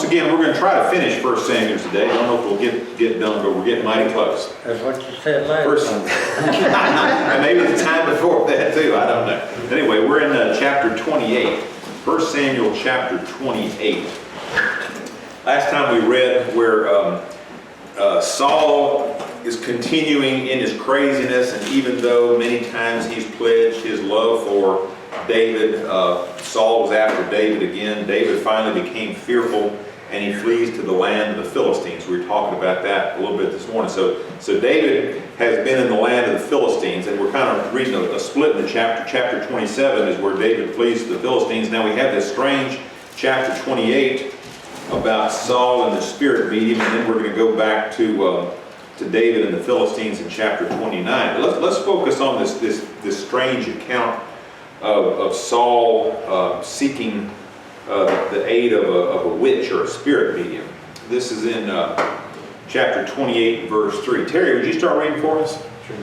again, we're going to try to finish 1 Samuel today. I don't know if we'll get done, but we're getting mighty close. That's what you said last First, time. and maybe the time before that too, I don't know. Anyway, we're in chapter 28. 1 Samuel chapter 28. Last time we read where Saul is continuing in his craziness, and even though many times he's pledged his love for David, Saul was after David again. David finally became fearful, and he flees to the land of the Philistines. We were talking about that a little bit this morning. So David has been in the land of the Philistines, and we're kind of reading a split in the chapter. Chapter 27 is where David flees to the Philistines. Now we have this strange chapter 28 about Saul and the spirit medium, and then we're going to go back to David and the Philistines in chapter 29. But let's focus on this strange account of Saul seeking the aid of a witch or a spirit medium. This is in chapter 28, verse 3. Terry, would you start reading for us? Sure.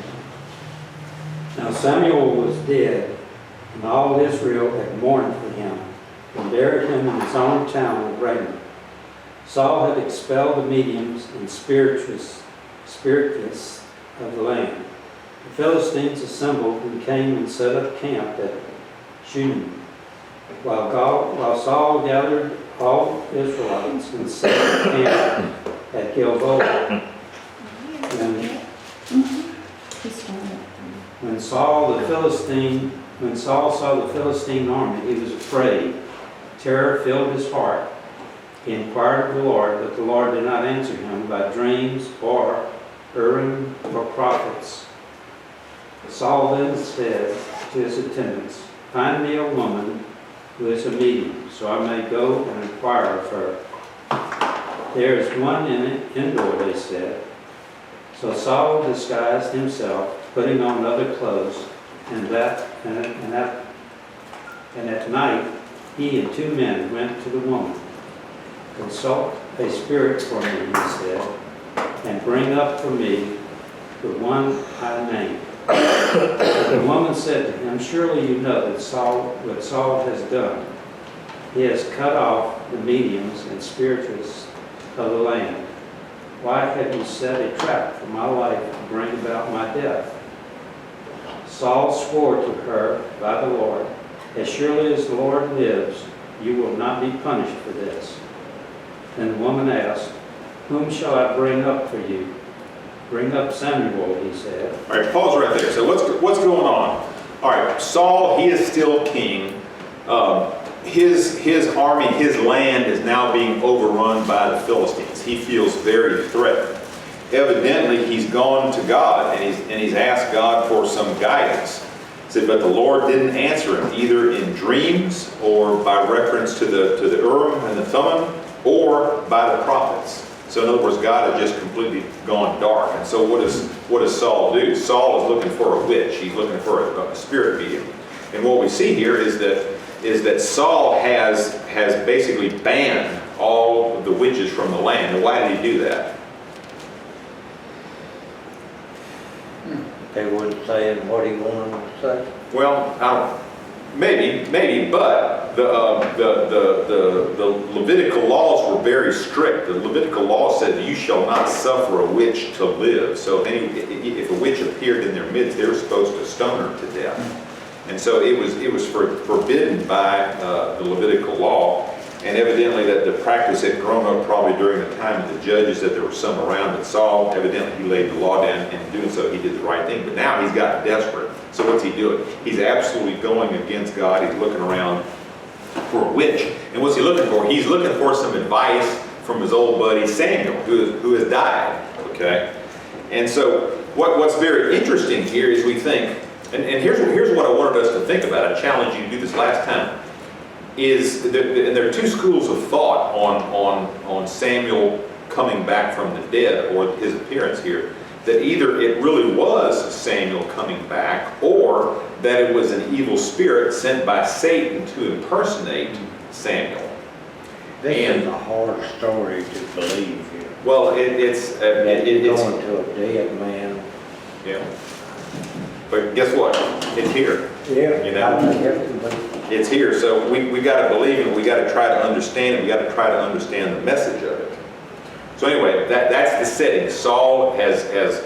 Now Samuel was dead, and all Israel had mourned for him, and buried him in his own town of Ramah. Saul had expelled the mediums and spiritists of the land. The Philistines assembled and came and set up camp at Shunem, while Saul gathered all Israelites and set up camp at Gilboa. When Saul saw the Philistine army, he was afraid. Terror filled his heart. He inquired of the Lord, but the Lord did not answer him by dreams or Urim or prophets. Saul then said to his attendants, "Find me a woman who is a medium, so I may go and inquire of her." "There is one in Endor," they said. So Saul disguised himself, putting on other clothes, and at night he and 2 men went to the woman. "Consult a spirit for me," he said, "and bring up for me the one I named." But the woman said to him, "Surely you know that what Saul has done. He has cut off the mediums and spiritists of the land. Why have you set a trap for my life to bring about my death?" Saul swore to her by the Lord, "As surely as the Lord lives, you will not be punished for this." Then the woman asked, "Whom shall I bring up for you?" "Bring up Samuel," he said. All right, pause right there. So what's going on? All right, Saul, he is still king. His army, his land is now being overrun by the Philistines. He feels very threatened. Evidently, he's gone to God and he's asked God for some guidance. He said, but the Lord didn't answer him, either in dreams or by reference to the Urim and the Thummim, or by the prophets. So in other words, God had just completely gone dark. And so what does Saul do? Saul is looking for a witch. He's looking for a spirit medium. And what we see here is that Saul has basically banned all of the witches from the land. And why did he do that? They weren't saying what he wanted them to say. Well, maybe, but the Levitical laws were very strict. The Levitical law said that you shall not suffer a witch to live. So if a witch appeared in their midst, they were supposed to stone her to death. And so it was forbidden by the Levitical law. And evidently that the practice had grown up probably during the time of the judges, that there were some around. But Saul, evidently he laid the law down, and in doing so he did the right thing. But now he's gotten desperate. So what's he doing? He's absolutely going against God. He's looking around for a witch. And what's he looking for? He's looking for some advice from his old buddy Samuel, who has died. Okay? And so what's very interesting here is we think, and here's what I wanted us to think about. I challenged you to do this last time. And there are 2 schools of thought on Samuel coming back from the dead, or his appearance here. That either it really was Samuel coming back, or that it was an evil spirit sent by Satan to impersonate Samuel. This is a hard story to believe here. Well, it's going to a dead man. Yeah. But guess what? It's here. Yeah. You know? I think everybody- It's here, so we got to believe it, we got to try to understand it, we got to try to understand the message of it. So anyway, that's the setting. Saul has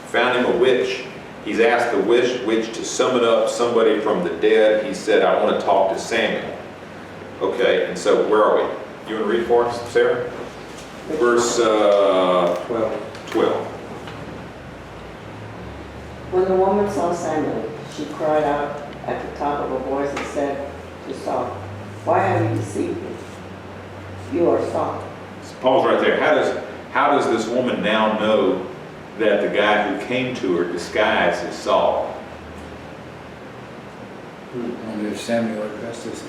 found him a witch. He's asked the witch to summon up somebody from the dead. He said, I want to talk to Samuel. Okay, and so where are we? You want to read for us, Sarah? Verse 12. When the woman saw Samuel, she cried out at the top of her voice and said to Saul, "Why have you deceived me? You are Saul." Pause right there. How does this woman now know that the guy who came to her disguised as Saul? Only Samuel Augustus.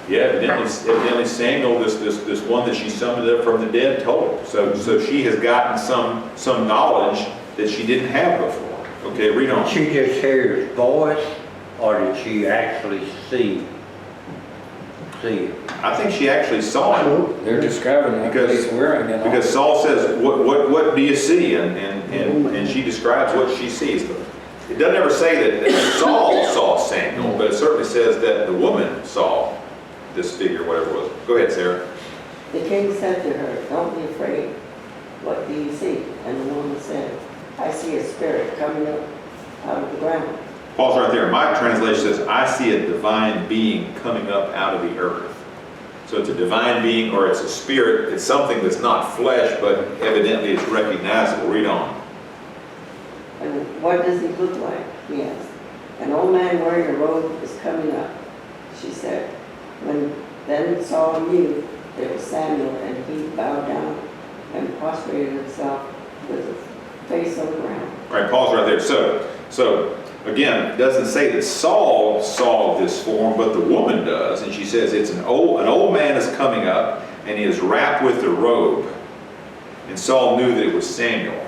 Yeah, evidently Samuel, this one that she summoned up from the dead, told her. So she has gotten some knowledge that she didn't have before. Okay, read on. Did she just hear his voice, or did she actually see it? I think she actually saw him. They're describing what Because- he's wearing and all. Because Saul says, what do you see? And she describes what she sees. It doesn't ever say that Saul saw Samuel, but it certainly says that the woman saw this figure, whatever it was. Go ahead, Sarah. The king said to her, "Don't be afraid. What do you see?" And the woman said, "I see a spirit coming up out of the ground." Pause right there. My translation says, I see a divine being coming up out of the earth. So it's a divine being or it's a spirit. It's something that's not flesh, but evidently it's recognizable. Read on. "And what does he look like?" he asked. "An old man wearing a robe is coming up," she said. When then Saul knew it was Samuel, and he bowed down and prostrated himself with his face on the ground. All right, pause right there. So again, it doesn't say that Saul saw this form, but the woman does, and she says it's an old man is coming up, and he is wrapped with a robe. And Saul knew that it was Samuel.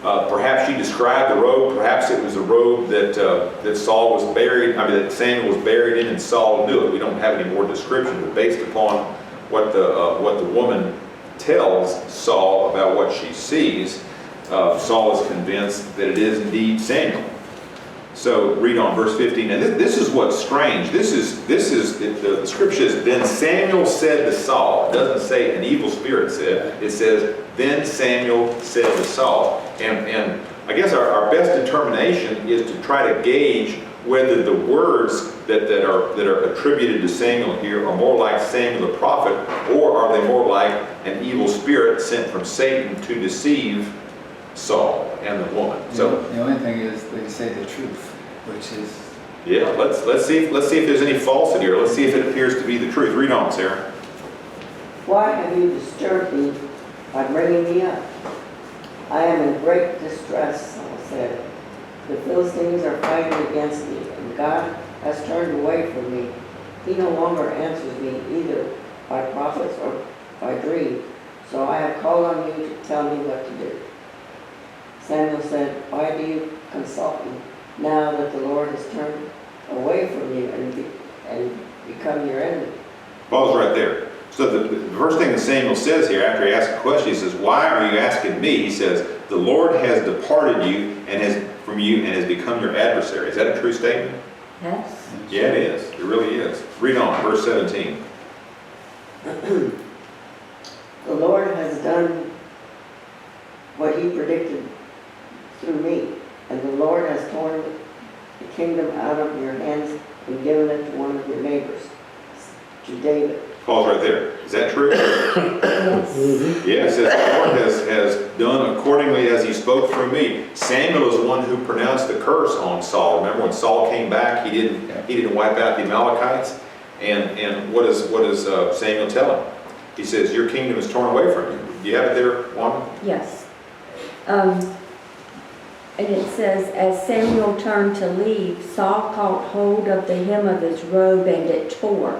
Perhaps she described the robe. Perhaps it was a robe that Saul was buried. That Samuel was buried in, and Saul knew it. We don't have any more description, but based upon what the woman tells Saul about what she sees, Saul is convinced that it is indeed Samuel. So read on verse 15. And this is what's strange. This is the scripture says, then Samuel said to Saul. It doesn't say an evil spirit said. It says, then Samuel said to Saul. And I guess our best determination is to try to gauge whether the words that are attributed to Samuel here are more like Samuel the prophet, or are they more like an evil spirit sent from Satan to deceive Saul and the woman. So The only thing is they say the truth, which is, yeah, let's see if there's any falsity here. Let's see if it appears to be the truth. Read on, Sarah. "Why have you disturbed me by bringing me up? I am in great distress," Saul said. "The Philistines are fighting against me, and God has turned away from me. He no longer answers me either by prophets or by dream. So I have called on you to tell me what to do." Samuel said, "Why do you consult me now that the Lord has turned away from you and become your enemy?" Pause right there. So the first thing that Samuel says here after he asks a question, he says, why are you asking me? He says, the Lord has departed you and has become your adversary. Is that a true statement? Yes. Yeah, it is. It really is. Read on, verse 17. "The Lord has done what he predicted through me, and the Lord has torn the kingdom out of your hands and given it to one of your neighbors, to David." Pause right there. Is that true? Yes. Yeah, it says the Lord has done accordingly as he spoke through me. Samuel is the one who pronounced the curse on Saul. Remember when Saul came back, he didn't wipe out the Amalekites? And what does Samuel tell him? He says, your kingdom is torn away from you. Do you have it there, Wanda? Yes. And it says, as Samuel turned to leave, Saul caught hold of the hem of his robe and it tore.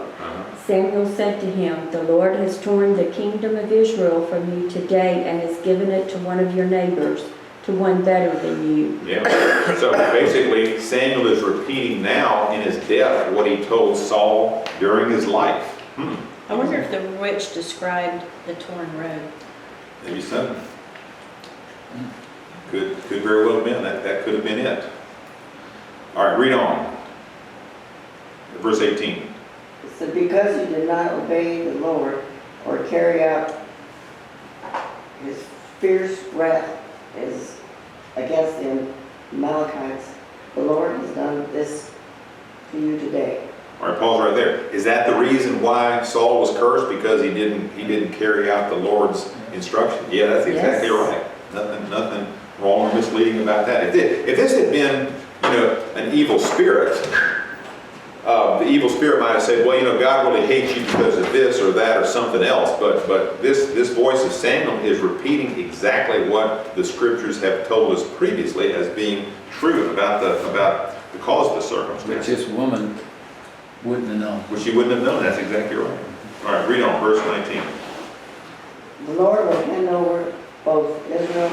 Samuel said to him, the Lord has torn the kingdom of Israel from you today and has given it to one of your neighbors, to one better than you. Yeah. So basically, Samuel is repeating now in his death what he told Saul during his life. I wonder if the witch described the torn robe. Maybe so. Could very well have been. That could have been it. All right, read on. Verse 18. It said, because you did not obey the Lord or carry out his fierce wrath is against the Amalekites, the Lord has done this to you today. All right, pause right there. Is that the reason why Saul was cursed? Because he didn't carry out the Lord's instruction? Yeah, that's exactly Yes. right. Nothing wrong or misleading about that. If this had been, an evil spirit, the evil spirit might have said, well, God really hates you because of this or that or something else. But this voice of Samuel is repeating exactly what the scriptures have told us previously as being true about the cause of the circumstance. Which this woman wouldn't have known. Which you wouldn't have known, that's exactly right. All right, read on, verse 19. The Lord will hand over both Israel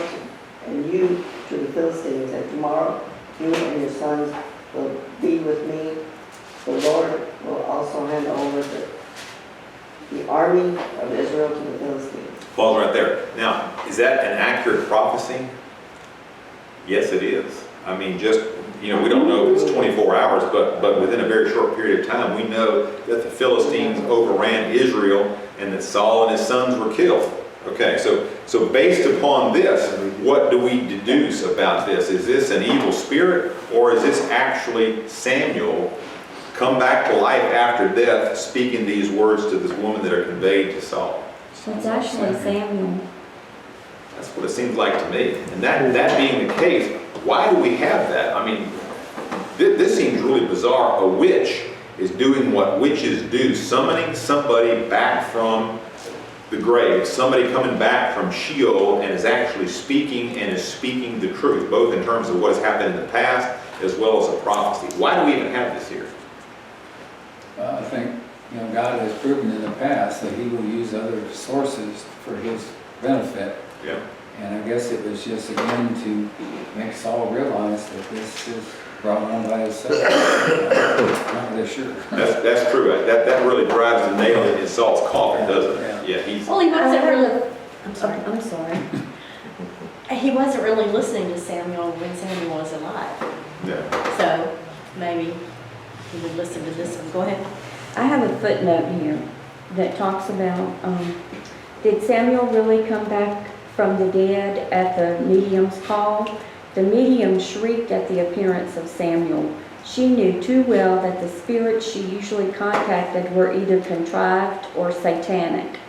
and you to the Philistines, and tomorrow you and your sons will be with me. The Lord will also hand over the army of Israel to the Philistines. Pause right there. Now, is that an accurate prophecy? Yes, it is. I mean, we don't know if it's 24 hours, but within a very short period of time, we know that the Philistines overran Israel and that Saul and his sons were killed. Okay, so based upon this, what do we deduce about this? Is this an evil spirit, or is this actually Samuel come back to life after death, speaking these words to this woman that are conveyed to Saul? It's actually Samuel. That's what it seems like to me. And that being the case, why do we have that? I mean, this seems really bizarre. A witch is doing what witches do, summoning somebody back from the grave, somebody coming back from Sheol and is actually speaking the truth, both in terms of what has happened in the past as well as a prophecy. Why do we even have this here? Well, I think, God has proven in the past that he will use other sources for his benefit. Yeah. And I guess it was just again to make Saul realize that this is brought on by himself. Not really sure. That's true. That really drives the nail in Saul's coffin, doesn't it? Yeah, he's... Well, he wasn't I really, really- I'm sorry. I'm sorry. He wasn't really listening to Samuel when Samuel was alive. Yeah. So maybe he would listen to this one. Go ahead. I have a footnote here that talks about, did Samuel really come back from the dead at the medium's call? The medium shrieked at the appearance of Samuel. She knew too well that the spirits she usually contacted were either contrived or satanic.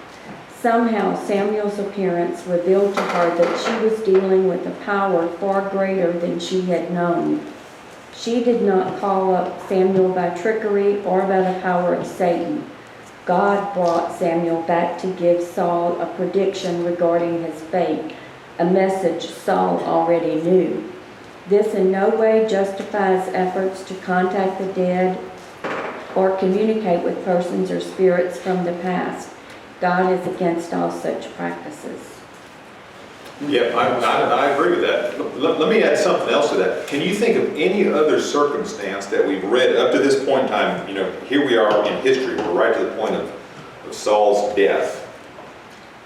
Somehow Samuel's appearance revealed to her that she was dealing with a power far greater than she had known. She did not call up Samuel by trickery or by the power of Satan. God brought Samuel back to give Saul a prediction regarding his fate, a message Saul already knew. This in no way justifies efforts to contact the dead or communicate with persons or spirits from the past. God is against all such practices. Yeah, I agree with that. Let me add something else to that. Can you think of any other circumstance that we've read up to this point in time? Here we are in history. We're right to the point of Saul's death.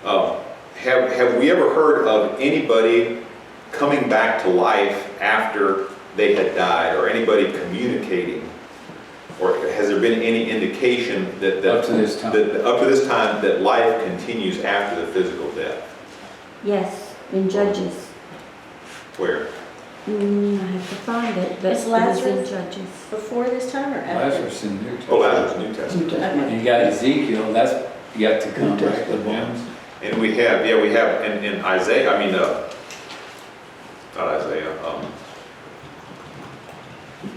Have we ever heard of anybody coming back to life after they had died, or anybody communicating? Or has there been any indication that Up to this time. up to this time that life continues after the physical death? Yes, in Judges. Where? I have to find it, but Is it was in Lazarus- Judges. Before this time or after? Lazarus in New Oh, Testament. Lazarus, New Testament. And you got Ezekiel, that's yet to come, right? The bones. And we have in Isaiah, not Isaiah,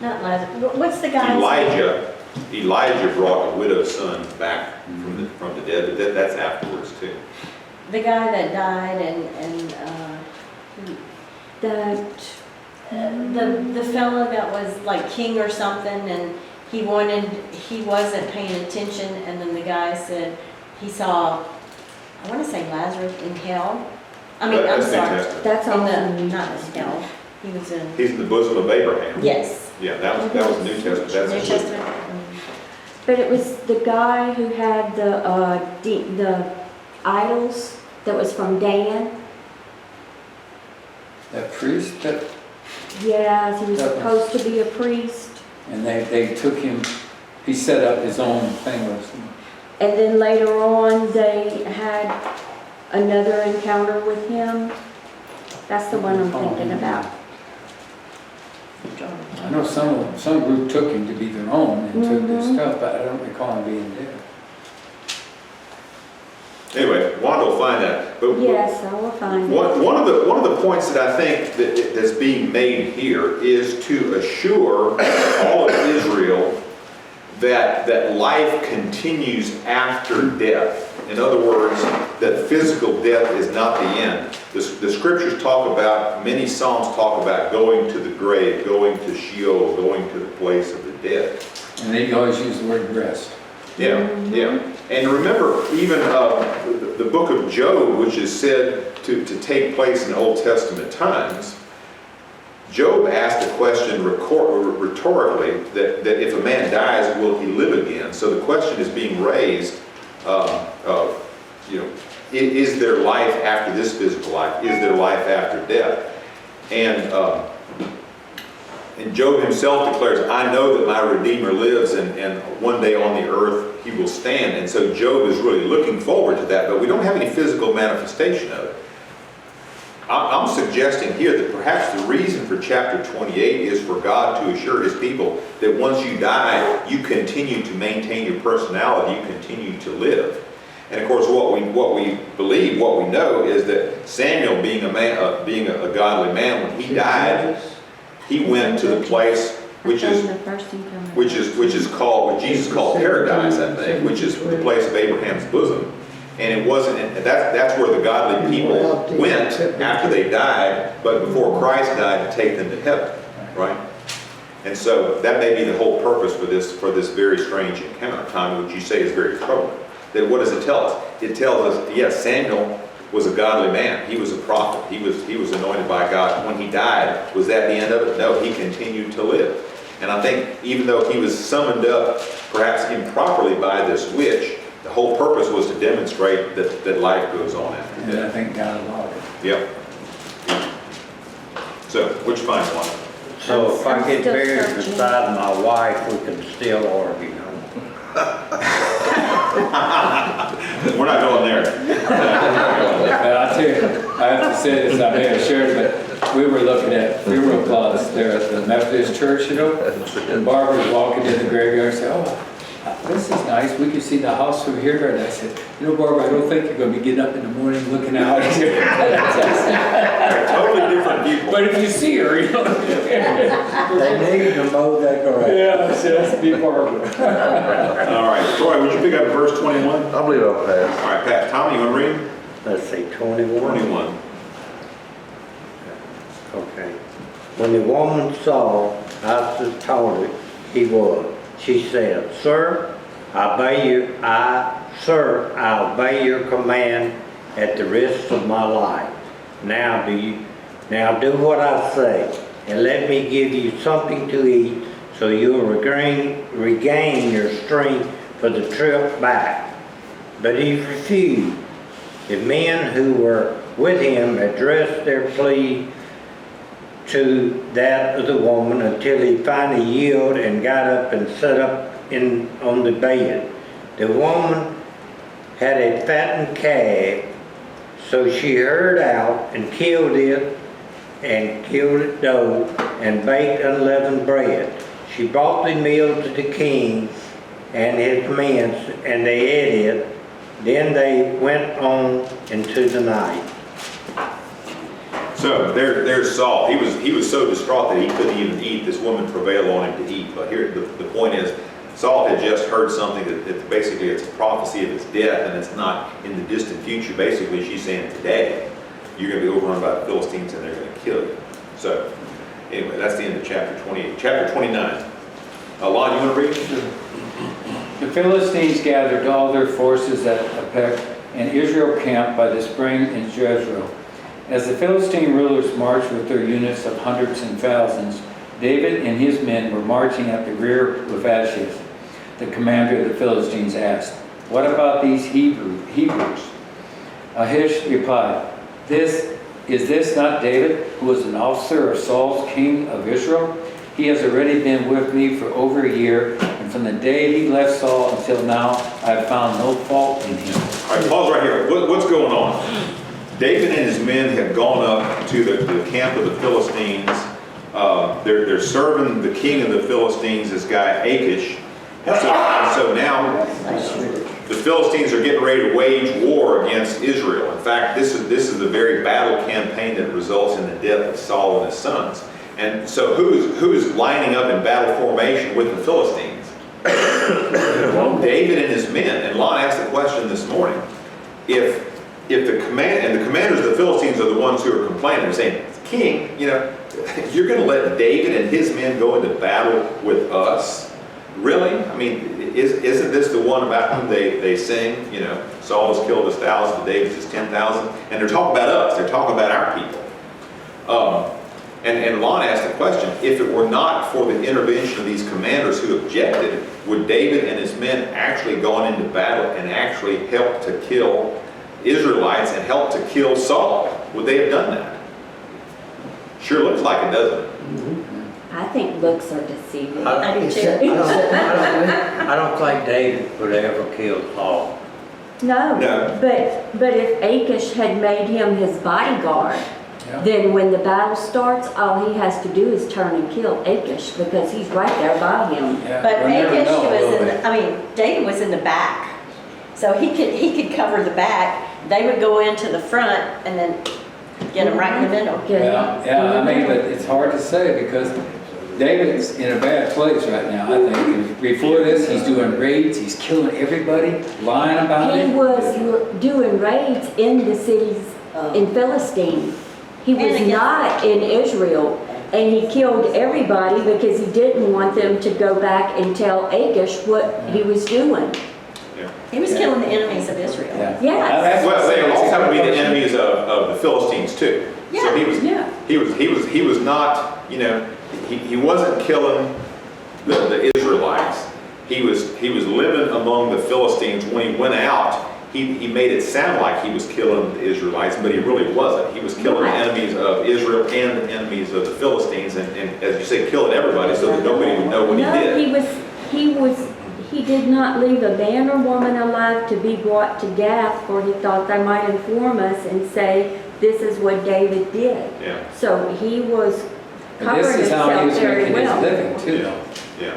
Not Lazarus. What's the guy's name? Elijah brought a widow's son back from the dead, but that's afterwards too. The guy that died the fella that was like king or something, and he wasn't paying attention, and then the guy said he saw, I want to say Lazarus in hell. I'm That's New sorry. Testament. That's all in In New not in Testament. hell. He was in, He's in the bosom of Abraham. yes. Yeah, that was New Testament. That's New in Luke. Testament. But it was the guy who had the idols that was from Dan. That priest that Yes, he was supposed to be a priest. And they took him, he set up his own thing with them. And then later on, they had another encounter with him. That's the one I'm thinking about. I know some group took him to be their own and took their stuff, but I don't recall him being there. Anyway, Wanda will find that. But Yes, I will find it. one of the points that I think that's being made here is to assure all of Israel that life continues after death. In other words, that physical death is not the end. The scriptures talk about, many Psalms talk about going to the grave, going to Sheol, going to the place of the dead. And they always use the word rest. Yeah, yeah. And remember, even the book of Job, which is said to take place in Old Testament times, Job asked a question rhetorically that if a man dies, will he live again? So the question is being raised, is there life after this physical life? Is there life after death? And Job himself declares, I know that my Redeemer lives, and one day on the earth he will stand. And so Job is really looking forward to that, but we don't have any physical manifestation of it. I'm suggesting here that perhaps the reason for chapter 28 is for God to assure his people that once you die, you continue to maintain your personality, you continue to live. And of course, what we believe, what we know, is that Samuel, being a godly man, when he died, he went to the place which is called, what Jesus called paradise, I think, which is the place of Abraham's bosom. And it wasn't, and that's where the godly people went after they died, but before Christ died to take them to heaven, right? And so that may be the whole purpose for this very strange encounter time, which you say is very troubling. That what does it tell us? It tells us, yes, Samuel was a godly man. He was a prophet. He was anointed by God. When he died, was that the end of it? No, he continued to live. And I think even though he was summoned up, perhaps improperly, by this witch, the whole purpose was to demonstrate that life goes on after And death. I think God allowed it. Yep. So, which fine one? So if I I'm get still buried searching. beside my wife, we can still argue, no? We're not going there. But I tell you, I have to say this, I may have shared it, but we were looking at funeral plots there at the Methodist church, and Barbara was walking in the graveyard and said, oh, this is nice, we can see the house from here. And I said, Barbara, I don't think you're going to be getting up in the morning looking out here. They're totally different people. But if you see her, They need to mow that grass. Yeah, I said, that's be Barbara. All right, Troy, would you pick up verse 21? I believe I'll pass. All right, Pat, Tommy, you want to read? Let's see, 21. 21. Okay. When the woman saw how talented he was, she said, Sir, I obey your command at the risk of my life. Now do what I say, and let me give you something to eat, so you'll regain your strength for the trip back. But he refused. The men who were with him addressed their plea to that of the woman until he finally yielded and got up and sat up on the bed. The woman had a fattened calf, so she hurried out and killed it dough and baked unleavened bread. She brought the meal to the king and his men, and they ate it. Then they went on into the night. So there's Saul. He was so distraught that he couldn't even eat. This woman prevailed on him to eat. But here the point is, Saul had just heard something that basically it's a prophecy of his death, and it's not in the distant future. Basically, she's saying today you're going to be overrun by the Philistines and they're going to kill you. So anyway, that's the end of chapter 28. Chapter 29. Lon, you want to read? The Philistines gathered all their forces at Aphek, and Israel camped by the spring in Jezreel. As the Philistine rulers marched with their units of hundreds and thousands, David and his men were marching at the rear of Achish. The commander of the Philistines asked, "What about these Hebrews?" Achish replied, "This Is this not David, who was an officer of Saul's king of Israel? He has already been with me for over a year, and from the day he left Saul until now, I have found no fault in him. All right, pause right here. What's going on? David and his men have gone up to the camp of the Philistines. They're serving the king of the Philistines, this guy Achish. And so now the Philistines are getting ready to wage war against Israel. In fact, this is the very battle campaign that results in the death of Saul and his sons. And so who's lining up in battle formation with the Philistines? David and his men. And Lon asked the question this morning, if the commanders of the Philistines are the ones who are complaining, they're saying, King, you're going to let David and his men go into battle with us? Really? I mean, isn't this the one about whom they sing, Saul has killed his 1,000, David's his 10,000? And they're talking about us. They're talking about our people. And Lon asked the question, if it were not for the intervention of these commanders who objected, would David and his men actually gone into battle and actually helped to kill Israelites and helped to kill Saul? Would they have done that? Sure looks like it, doesn't it? I think looks are deceiving. I do too. I don't think David would ever kill Saul. No, No. but if Achish had made him his bodyguard, Yeah. then when the battle starts, all he has to do is turn and kill Achish because he's right there by him. Yeah, But we'll never Achish know, will was we? David was in the back. So he could cover the back. They would go into the front and then get him right in the middle. Yeah, I mean, but it's hard to say because David's in a bad place right now, I think. Before this, he's doing raids, he's killing everybody, lying about He it. was doing raids in the cities in Philistine. He And was against- not in Israel. And he killed everybody because he didn't want them to go back and tell Achish what he was doing. He was killing the enemies of Israel. Yes. That's what Well, I'm they saying, it's also a have to be the question. enemies of the Philistines too. So Yeah, he was not, he wasn't killing the Israelites. He was living among the Philistines. When he went out, he made it sound like he was killing the Israelites, but he really wasn't. He was killing the Right. enemies of Israel and the enemies of the Philistines, and as you say, killing everybody so that nobody would know what he No, did. he did not leave a man or woman alive to be brought to Gath, for he thought they might inform us and say, this is what David did. Yeah. So he was And covering this is how he himself was very making his well. living too. Yeah.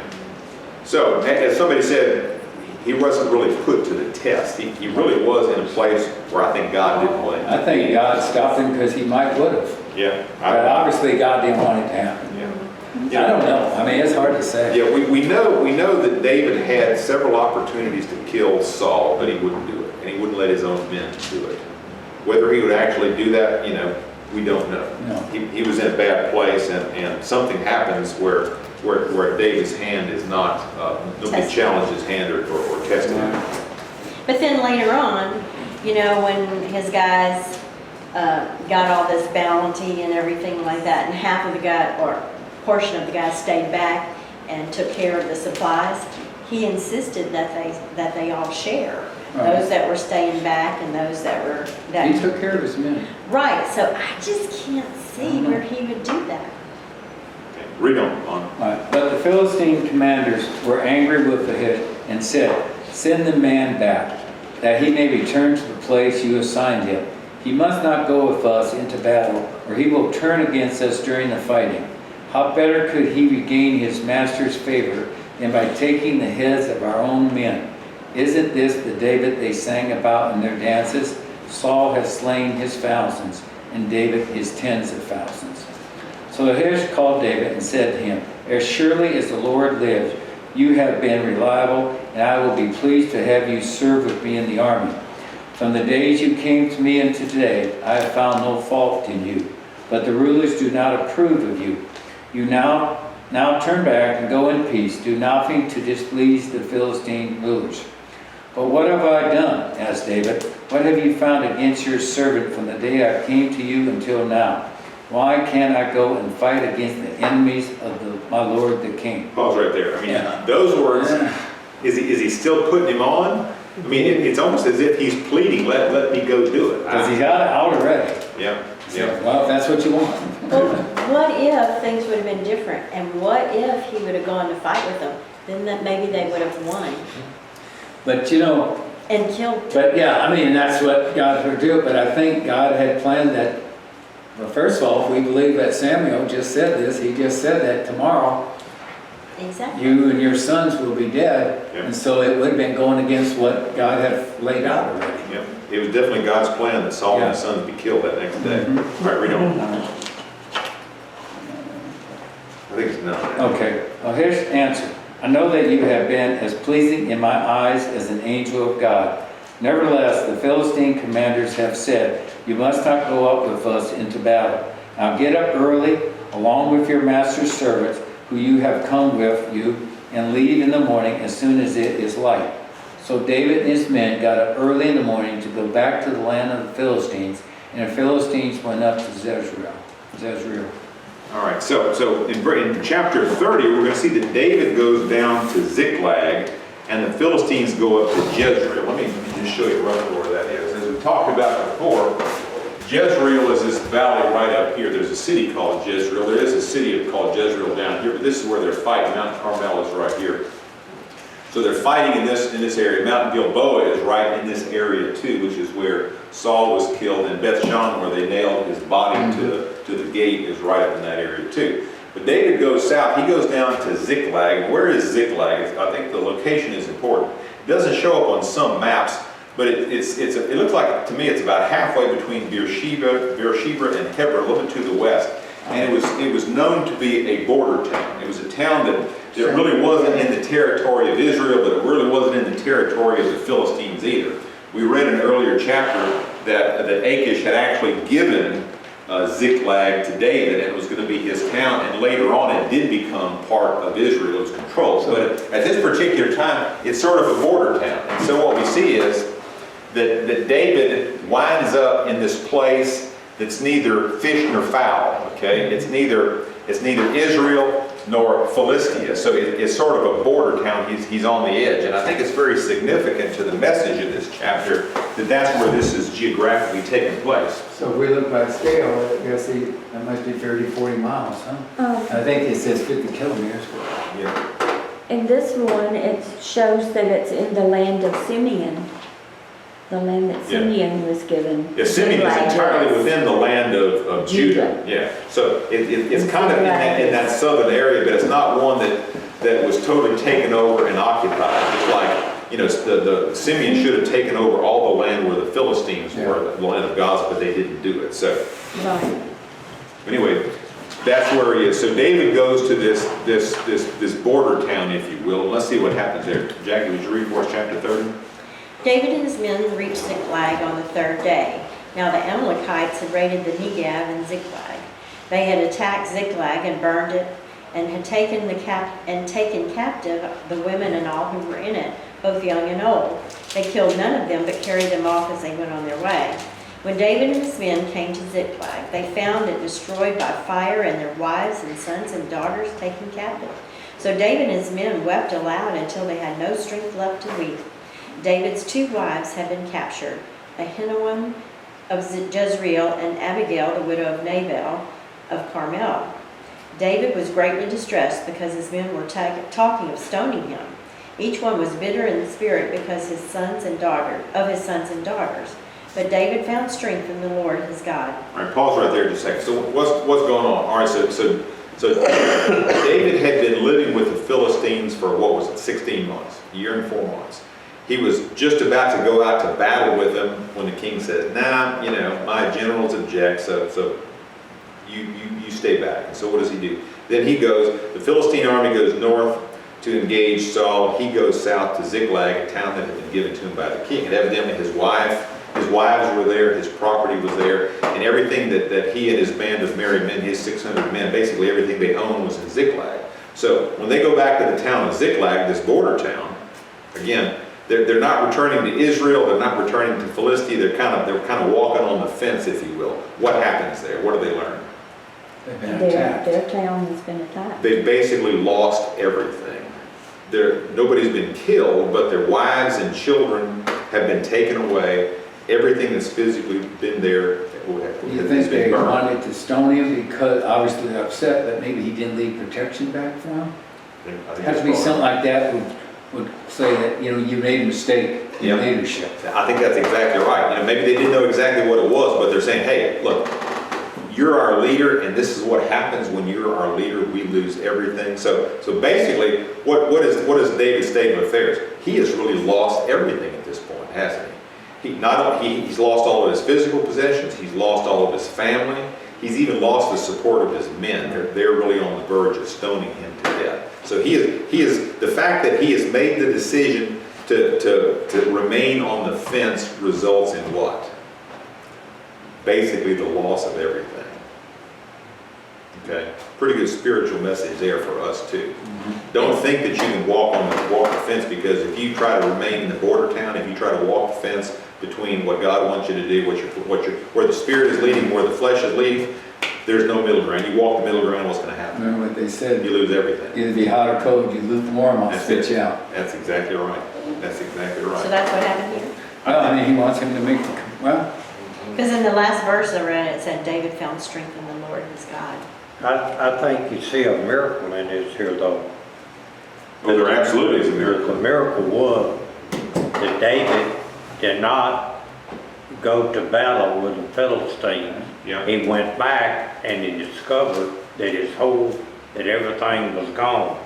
So, as somebody said, he wasn't really put to the test. He really was in a place where I think God didn't want him to I think be. God stopped him because he might would have. Yeah. But obviously God didn't want it to happen. Yeah. I don't know, I mean, it's hard to say. Yeah, we know that David had several opportunities to kill Saul, but he wouldn't do it, and he wouldn't let his own men do it. Whether he would actually do that, we don't know. No. He was in a bad place, and something happens where David's hand is not, nobody Tested. challenged his hand or tested him. But then later on, when his guys got all this bounty and everything like that, and half of the guy, or portion of the guys stayed back and took care of the supplies, he insisted that they all share. Right. Those that were staying back and those that were, He took care of his men. right, so I just can't see where he would do that. Okay, read on. Right. But the Philistine commanders were angry with him and said, send the man back, that he may return to the place you assigned him. He must not go with us into battle, or he will turn against us during the fighting. How better could he regain his master's favor than by taking the heads of our own men? Isn't this the David they sang about in their dances? Saul has slain his thousands, and David his tens of thousands. So Achish called David and said to him, as surely as the Lord lives, you have been reliable, and I will be pleased to have you serve with me in the army. From the days you came to me and to today, I have found no fault in you, but the rulers do not approve of you. You now turn back and go in peace. Do nothing to displease the Philistine rulers. But what have I done? Asked David. What have you found against your servant from the day I came to you until now? Why can't I go and fight against the enemies of my lord the king? Pause right there. I mean, Yeah. those words, is he still putting him on? I mean, it's almost as if he's pleading, let me go do it. Because he got it out already. Yeah. Yeah. Well, if that's what you want. Well, what if things would have been different? And what if he would have gone to fight with them? Then that maybe they would have won But you know, and killed them. but yeah, I mean, that's what God would do, but I think God had planned that, well, first of all, if we believe that Samuel just said this, he just said that tomorrow, Exactly. you and your sons will be dead. Yeah. And so it would have been going against what God had laid out already. Yeah, it was definitely God's plan that Saul and his Yeah. sons be killed that next day. Mhm. All right, read on. I think it's none. Okay, well, here's the answer. I know that you have been as pleasing in my eyes as an angel of God. Nevertheless, the Philistine commanders have said, you must not go up with us into battle. Now get up early, along with your master's servants, who you have come with you, and leave in the morning as soon as it is light. So David and his men got up early in the morning to go back to the land of the Philistines, and the Philistines went up to Jezreel. All right, so in chapter 30, we're going to see that David goes down to Ziklag, and the Philistines go up to Jezreel. Let me just show you roughly where that is. As we talked about before, Jezreel is this valley right up here. There's a city called Jezreel. There is a city called Jezreel down here, but this is where they're fighting. Mount Carmel is right here. So they're fighting in this area. Mount Gilboa is right in this area too, which is where Saul was killed, and Beth Shan, where they nailed his body to the gate, is right up in that area too. But David goes south. He goes down to Ziklag. Where is Ziklag? I think the location is important. It doesn't show up on some maps, but it looks like, to me, it's about halfway between Beersheba and Hebron, a little bit to the west. And it was known to be a border town. It was a town that really wasn't in the territory of Israel, but it really wasn't in the territory of the Philistines either. We read in an earlier chapter that Achish had actually given Ziklag to David, and it was going to be his town, and later on it did become part of Israel's control. But at this particular time, it's sort of a border town. And so what we see is that David winds up in this place that's neither fish nor fowl, okay? It's neither Israel nor Philistia. So it's sort of a border town. He's on the edge. And I think it's very significant to the message of this chapter that that's where this is geographically taking place. So if we look by scale, I guess that must be 30, 40 miles, huh? I think it says 50 kilometers. Yeah. In this one, it shows that it's in the land of Simeon, the land that Yeah. Simeon was given. Yeah, Simeon is entirely within the land of Judah. Yeah, so it's kind of in that southern area, but it's not one that was totally taken over and occupied. Just like, the Simeon should have taken over all the land where the Philistines were, the land of Gaza, but they didn't do it. So Right. anyway, that's where he is. So David goes to this border town, if you will. Let's see what happens there. Jackie, would you read for us chapter 30? David and his men reached Ziklag on the third day. Now the Amalekites had raided the Negev and Ziklag. They had attacked Ziklag and burned it, and had taken captive the women and all who were in it, both young and old. They killed none of them, but carried them off as they went on their way. When David and his men came to Ziklag, they found it destroyed by fire, and their wives and sons and daughters taken captive. So David and his men wept aloud until they had no strength left to weep. David's two wives had been captured, Ahinoam of Jezreel and Abigail, the widow of Nabal of Carmel. David was greatly distressed because his men were talking of stoning him. Each one was bitter in the spirit because of his sons and daughters. But David found strength in the Lord his God. All right, pause right there just a second. So what's going on? All right, so David had been living with the Philistines for, 16 months, a year and 4 months. He was just about to go out to battle with them when the king said, nah, my generals object, so you stay back. And so what does he do? Then he goes, the Philistine army goes north to engage Saul. He goes south to Ziklag, a town that had been given to him by the king. And evidently his wives were there, his property was there, and everything that he and his band of merry men, his 600 men, basically everything they owned was in Ziklag. So when they go back to the town of Ziklag, this border town, again, they're not returning to Israel, they're not returning to Philistia, they're kind of walking on the fence, if you will. What happens there? What do they learn? They've been attacked. Their town has been attacked. They basically lost everything. Nobody's been killed, but their wives and children have been taken away, everything that's physically been there You has think they been burned. wanted to stone him because obviously they're upset that maybe he didn't leave protection back for him? I think Has to that's be probably- something like that would say that, you made a mistake Yeah. in leadership. I think that's exactly right. Maybe they didn't know exactly what it was, but they're saying, hey, look, you're our leader, and this is what happens when you're our leader. We lose everything. So basically, what is David's state of affairs? He has really lost everything at this point, hasn't he? He's lost all of his physical possessions. He's lost all of his family. He's even lost the support of his men. They're really on the verge of stoning him to death. So he is the fact that he has made the decision to remain on the fence results in what? Basically the loss of everything. Okay, pretty good spiritual message there for us too. Don't think that you can walk the fence, because if you try to remain in the border town, if you try to walk the fence between what God wants you to do, where the Spirit is leading, where the flesh is leading, there's no middle ground. You walk the middle ground, what's going to happen? Remember what they said? You lose everything. Either be hot or cold, you lukewarm, I'll That's spit it. you out. That's exactly right. That's exactly So right. that's what happened here? Well, I mean, he wants him to make, well, Because in the last verse I read, it said David found strength in the Lord his God. I think you see a miracle in this here though. Well, there absolutely is a The miracle. miracle was that David did not go to battle with the Philistines. Yeah. He went back and he discovered that that everything was gone.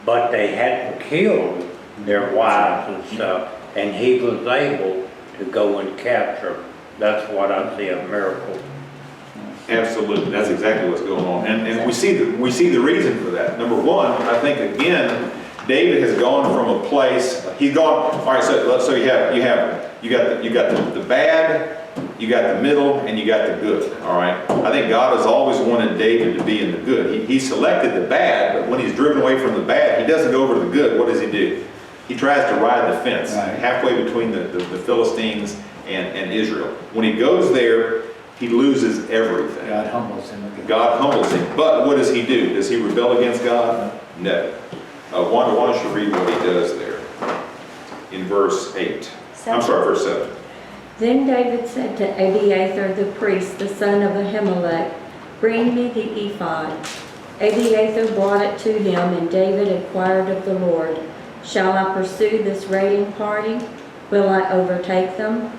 But they hadn't killed their wives and stuff, and he was able to go and capture them. That's what I see a miracle. Absolutely, that's exactly what's going on, and we see the reason for that. Number one, I think again, David has gone from a place. He's gone. All right, so you got the bad, you got the middle, and you got the good. All right. I think God has always wanted David to be in the good. He selected the bad, but when he's driven away from the bad, he doesn't go over to the good. What does he do? He tries to ride the fence, Right. halfway between the Philistines and Israel. When he goes there, he loses everything. God humbles him again. God humbles him. But what does he do? Does he rebel against God? No. Why don't you read what he does there in verse 8? I'm sorry, verse 7. Then David said to Abiathar the priest, the son of Ahimelech, "Bring me the ephod." Abiathar brought it to him, and David inquired of the Lord, "Shall I pursue this raiding party? Will I overtake them?"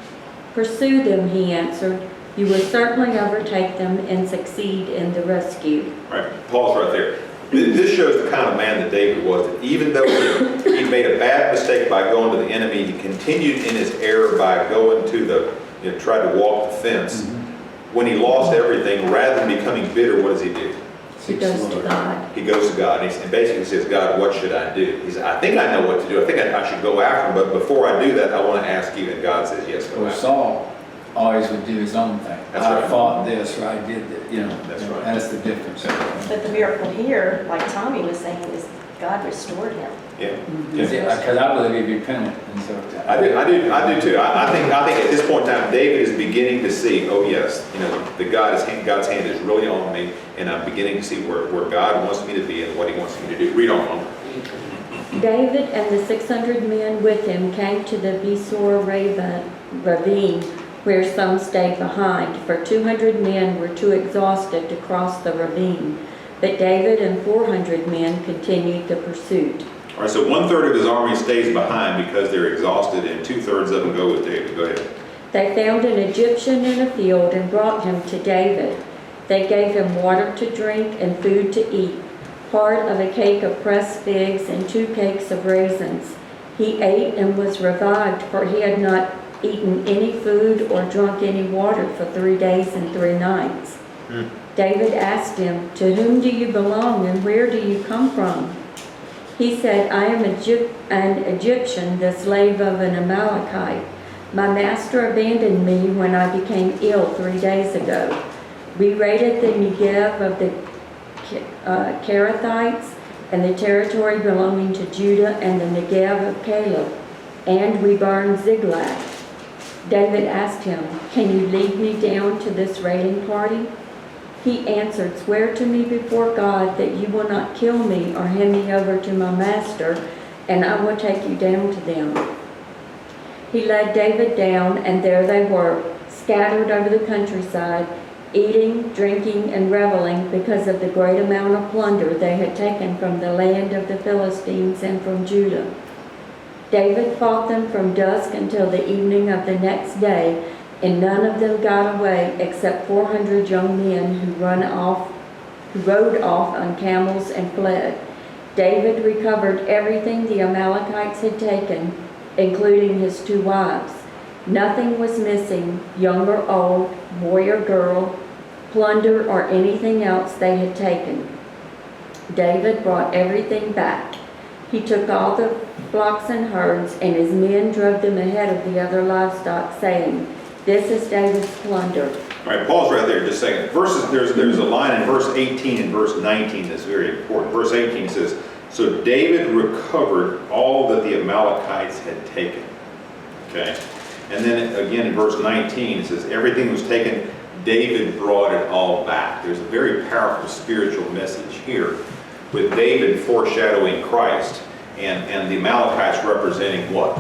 "Pursue them," he answered. "You will certainly overtake them and succeed in the rescue." All right, pause right there. This shows the kind of man that David was. That even though he made a bad mistake by going to the enemy, he continued in his error by going to tried to walk the fence. When he lost everything, rather than becoming bitter, what does he do? He goes to God. He goes to God and basically says, "God, what should I do?" He said, "I think I know what to do. I think I should go after him, but before I do that, I want to ask you." And God says, "Yes, go Or after him." Saul always would do his own thing. That's I right. fought this, or I did that, That's right. That's the difference. But the miracle here, like Tommy was saying, is God restored him. Yeah. Because I believe he repented, and so. I do too. I think at this point in time, David is beginning to see, oh yes, that God's hand is really on me, and I'm beginning to see where God wants me to be and what he wants me to do. Read on. David and the 600 men with him came to the Besor ravine, where some stayed behind, for 200 men were too exhausted to cross the ravine. But David and 400 men continued the pursuit. All right, so 1/3 of his army stays behind because they're exhausted, and 2/3 of them go with David. Go ahead. They found an Egyptian in a field and brought him to David. They gave him water to drink and food to eat, part of a cake of pressed figs and 2 cakes of raisins. He ate and was revived, for he had not eaten any food or drunk any water for 3 days and 3 nights. David asked him, "To whom do you belong and where do you come from?" He said, "I am an Egyptian, the slave of an Amalekite. My master abandoned me when I became ill 3 days ago. We raided the Negev of the Kerethites and the territory belonging to Judah and the Negev of Caleb, and we burned Ziklag." David asked him, "Can you lead me down to this raiding party?" He answered, "Swear to me before God that you will not kill me or hand me over to my master, and I will take you down to them." He led David down, and there they were, scattered over the countryside, eating, drinking, and reveling because of the great amount of plunder they had taken from the land of the Philistines and from Judah. David fought them from dusk until the evening of the next day, and none of them got away except 400 young men who rode off on camels and fled. David recovered everything the Amalekites had taken, including his 2 wives. Nothing was missing, young or old, boy or girl, plunder or anything else they had taken. David brought everything back. He took all the flocks and herds, and his men drove them ahead of the other livestock, saying, "This is David's plunder." All right, pause right there just a second. There's a line in verse 18 and verse 19 that's very important. Verse 18 says, "So David recovered all that the Amalekites had taken." Okay? And then again in verse 19 it says, "Everything was taken, David brought it all back." There's a very powerful spiritual message here with David foreshadowing Christ and the Amalekites representing what?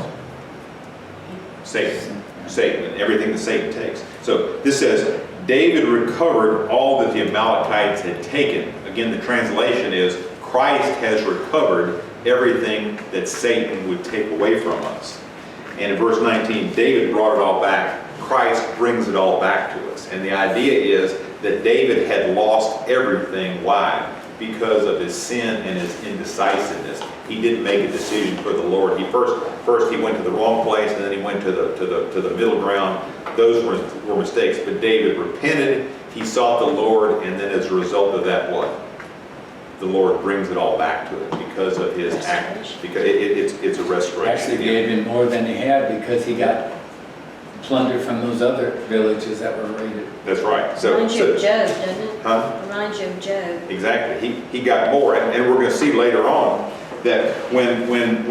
Satan. Satan, and everything that Satan takes. So this says, David recovered all that the Amalekites had taken. Again, the translation is, Christ has recovered everything that Satan would take away from us. And in verse 19, David brought it all back. Christ brings it all back to us. And the idea is that David had lost everything. Why? Because of his sin and his indecisiveness. He didn't make a decision for the Lord. He first he went to the wrong place, and then he went to the middle ground. Those were mistakes. But David repented. He sought the Lord, and then as a result of that, what? The Lord brings it all back to him because of his act. Because it's a restoration. Actually gave him more than he had because he got plunder from those other villages that were raided. That's right. So, Reminds you of Job, doesn't it? huh? Reminds you of Job. Exactly. He got more, and we're going to see later on that when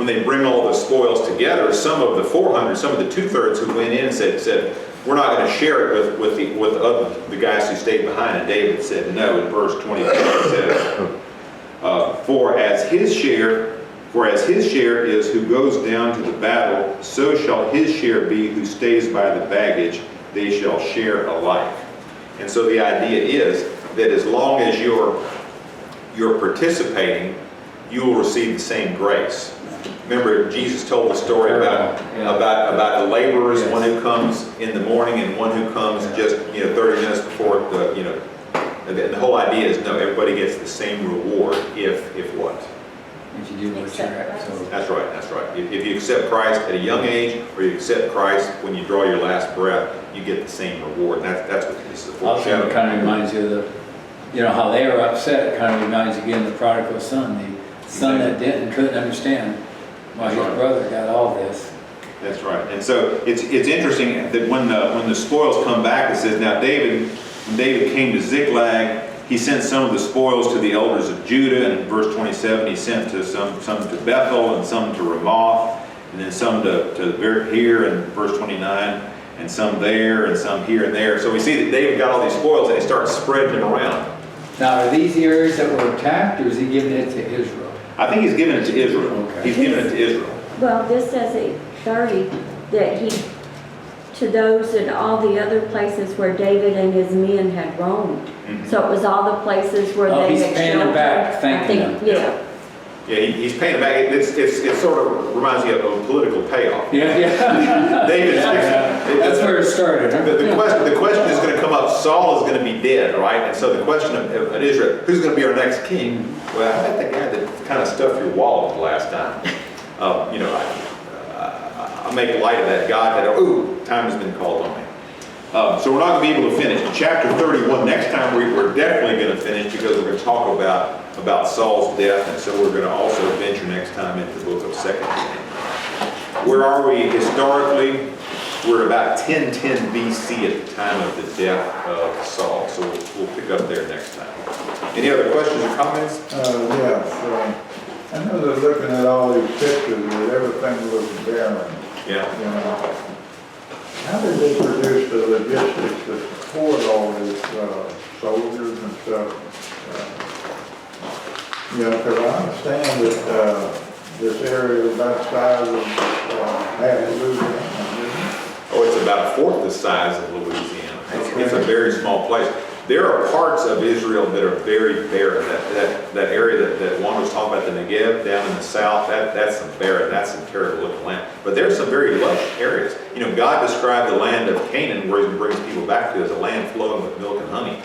they bring all the spoils together, some of the 400, some of the 2/3 who went in said we're not going to share it with the guys who stayed behind. And David said no. In verse 22 it says, for as his share is who goes down to the battle, so shall his share be who stays by the baggage. They shall share alike. And so the idea is that as long as you're participating, you will receive the same grace. Remember, Jesus told the story about the laborers, Yes. one who comes in the morning and one who comes just 30 minutes before the whole idea is no, everybody gets the same reward if what? If you do what you're at. So That's right, that's right. If you accept Christ at a young age, or you accept Christ when you draw your last breath, you get the same reward. And that's what this is a also, it foreshadowing. kind of reminds you of how they were upset. It kind of reminds you again of the prodigal son, the son that couldn't understand why his brother got all this. That's right. And so it's interesting that when the spoils come back, it says, now when David came to Ziklag, he sent some of the spoils to the elders of Judah. And in verse 27, he sent to some to Bethel and some to Ramoth, and then some to here in verse 29, and some there and some here and there. So we see that David got all these spoils and he starts spreading them around. Now, are these the areas that were attacked, or is he giving it to Israel? I think he's giving it to Israel. Okay. He's giving it to Israel. Well, this says at 30 that he, to those and all the other places where David and his men had roamed. Mhm. So it was all the places where Oh, they he's had paying them sheltered. back, thanking I think, them. yeah. Yeah, he's paying it back. It sort of reminds me of a political payoff. Yeah. David, That's where it started. Huh? the question is going to come up. Saul is going to be dead, right? And so the question of Israel, who's going to be our next king? Well, I bet the guy that kind of stuffed your wallet the last time. I make light of that. God had, time has been called on me. So we're not going to be able to finish. In chapter 31, next time we're definitely going to finish because we're going to talk about Saul's death, and so we're going to also venture next time into the book of 2 Kings. Where are we historically? We're about 1010 BC at the time of the death of Saul. So we'll pick up there next time. Any other questions or comments? Yes. I know that looking at all these pictures, that everything looks barren. Yeah. How did they produce the logistics to support all these soldiers and stuff? Because I understand that this area is about the size of half of Louisiana. about a fourth the size of Louisiana. It's a very small place. There are parts of Israel that are very barren. That area that Juan was talking about, the Negev down in the south, that's some barren, that's some terrible looking land. But there's some very lush areas. You know, God described the land of Canaan, where he brings people back to, as a land flowing with milk and honey.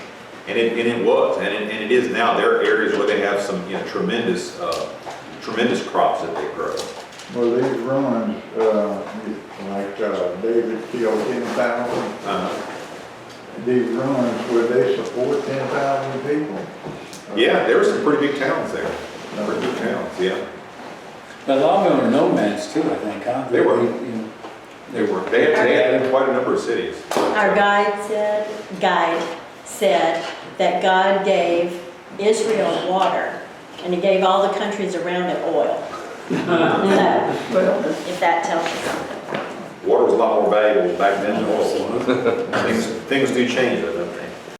And it was, and it is now. There are areas where they have some, you know, tremendous crops that they grow. Well, these ruins, like David killed 10,000, these ruins, would they support 10,000 people? Yeah, there were some pretty big towns there. Pretty big towns, yeah. But a lot of them are nomads too, I think, huh? They were. You know, They had quite a number of cities. Our guide said that God gave Israel water, and he gave all the countries around it oil. If that tells you something. Water was a lot more valuable back then than oil was. Things do change, though.